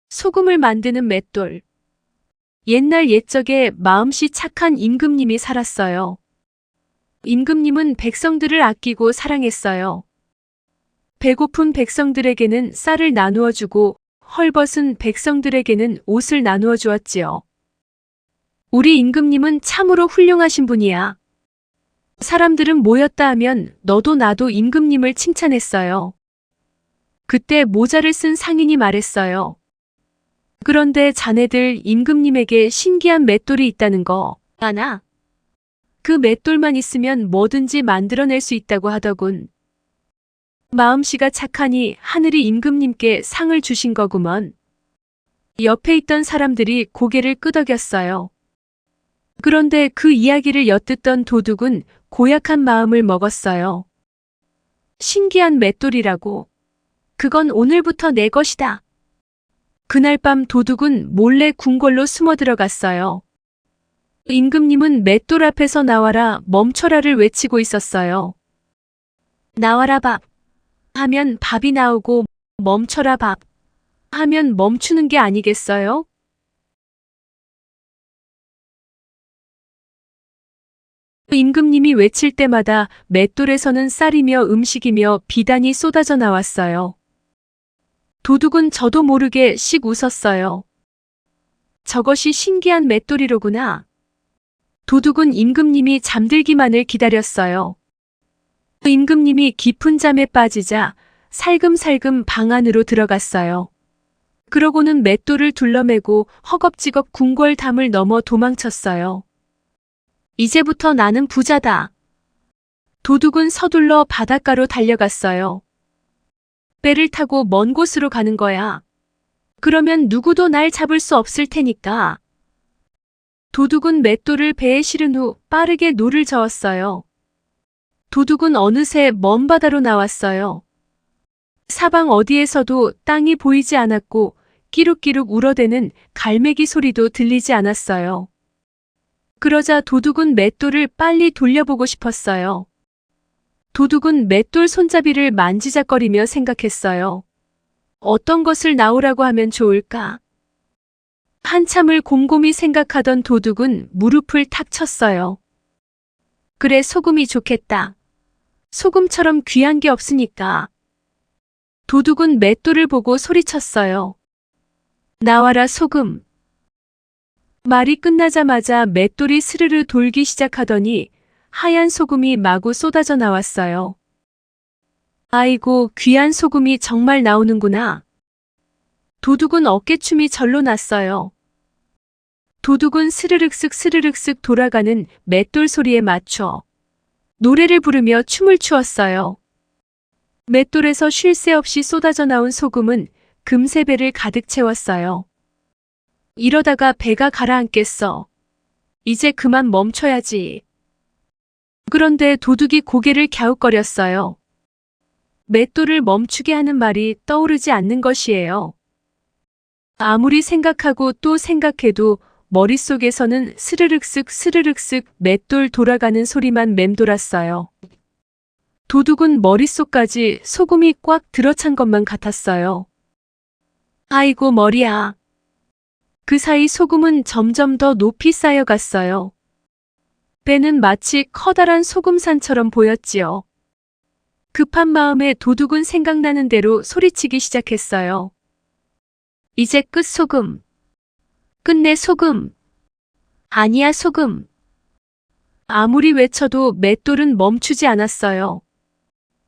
소금을 만드는 맷돌. 옛날 옛적에 마음씨 착한 임금님이 살았어요. 임금님은 백성들을 아끼고 사랑했어요. 배고픈 백성들에게는 쌀을 나누어 주고 헐벗은 백성들에게는 옷을 나누어 주었지요. 우리 임금님은 참으로 훌륭하신 분이야. 사람들은 모였다 하면 너도 나도 임금님을 칭찬했어요. 그때 모자를 쓴 상인이 말했어요. 그런데 자네들 임금님에게 신기한 맷돌이 있다는 거 아나? 그 맷돌만 있으면 뭐든지 만들어낼 수 있다고 하더군. 마음씨가 착하니 하늘이 임금님께 상을 주신 거구먼. 옆에 있던 사람들이 고개를 끄덕였어요. 그런데 그 이야기를 엿듣던 도둑은 고약한 마음을 먹었어요. 신기한 맷돌이라고. 그건 오늘부터 내 것이다. 그날 밤 도둑은 몰래 궁궐로 숨어 들어갔어요. 임금님은 맷돌 앞에서 나와라 멈춰라를 외치고 있었어요. 나와라 밥 하면 밥이 나오고 멈춰라 밥 하면 멈추는 게 아니겠어요? 임금님이 외칠 때마다 맷돌에서는 쌀이며 음식이며 비단이 쏟아져 나왔어요. 도둑은 저도 모르게 씩 웃었어요. 저것이 신기한 맷돌이로구나. 도둑은 임금님이 잠들기만을 기다렸어요. 임금님이 깊은 잠에 빠지자 살금살금 방 안으로 들어갔어요. 그러고는 맷돌을 둘러매고 허겁지겁 궁궐 담을 넘어 도망쳤어요. 이제부터 나는 부자다. 도둑은 서둘러 바닷가로 달려갔어요. 배를 타고 먼 곳으로 가는 거야. 그러면 누구도 날 잡을 수 없을 테니까. 도둑은 맷돌을 배에 실은 후 빠르게 노를 저었어요. 도둑은 어느새 먼 바다로 나왔어요. 사방 어디에서도 땅이 보이지 않았고 끼룩끼룩 울어대는 갈매기 소리도 들리지 않았어요. 그러자 도둑은 맷돌을 빨리 돌려보고 싶었어요. 도둑은 맷돌 손잡이를 만지작거리며 생각했어요. 어떤 것을 나오라고 하면 좋을까? 한참을 곰곰이 생각하던 도둑은 무릎을 탁 쳤어요. 그래, 소금이 좋겠다. 소금처럼 귀한 게 없으니까. 도둑은 맷돌을 보고 소리쳤어요. 나와라 소금. 말이 끝나자마자 맷돌이 스르르 돌기 시작하더니 하얀 소금이 마구 쏟아져 나왔어요. 아이고, 귀한 소금이 정말 나오는구나. 도둑은 어깨춤이 절로 났어요. 도둑은 스르륵쓱 돌아가는 맷돌 소리에 맞춰 노래를 부르며 춤을 추었어요. 맷돌에서 쉴 새 없이 쏟아져 나온 소금은 금세 배를 가득 채웠어요. 이러다가 배가 가라앉겠어. 이제 그만 멈춰야지. 그런데 도둑이 고개를 갸웃거렸어요. 맷돌을 멈추게 하는 말이 떠오르지 않는 것이에요. 아무리 생각하고 또 생각해도 머릿속에서는 스르륵쓱 맷돌 돌아가는 소리만 맴돌았어요. 도둑은 머릿속까지 소금이 꽉 들어찬 것만 같았어요. 아이고 머리야. 그 사이 소금은 점점 더 높이 쌓여갔어요. 배는 마치 커다란 소금산처럼 보였지요. 급한 마음에 도둑은 생각나는 대로 소리치기 시작했어요. 이제 끝 소금. 끝내 소금. 아니야 소금. 아무리 외쳐도 맷돌은 멈추지 않았어요.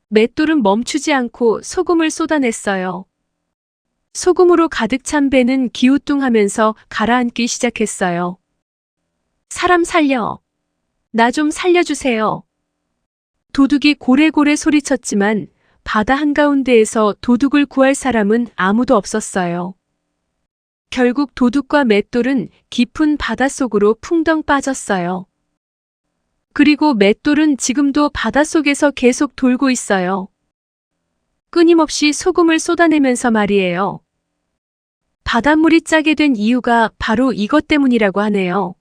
맷돌은 멈추지 않고 소금을 쏟아냈어요. 소금으로 가득 찬 배는 기우뚱하면서 가라앉기 시작했어요. 사람 살려. 나 좀 살려주세요. 도둑이 고래고래 소리쳤지만 바다 한가운데에서 도둑을 구할 사람은 아무도 없었어요. 결국 도둑과 맷돌은 깊은 바닷속으로 풍덩 빠졌어요. 그리고 맷돌은 지금도 바닷속에서 계속 돌고 있어요. 끊임없이 소금을 쏟아내면서 말이에요. 바닷물이 짜게 된 이유가 바로 이것 때문이라고 하네요.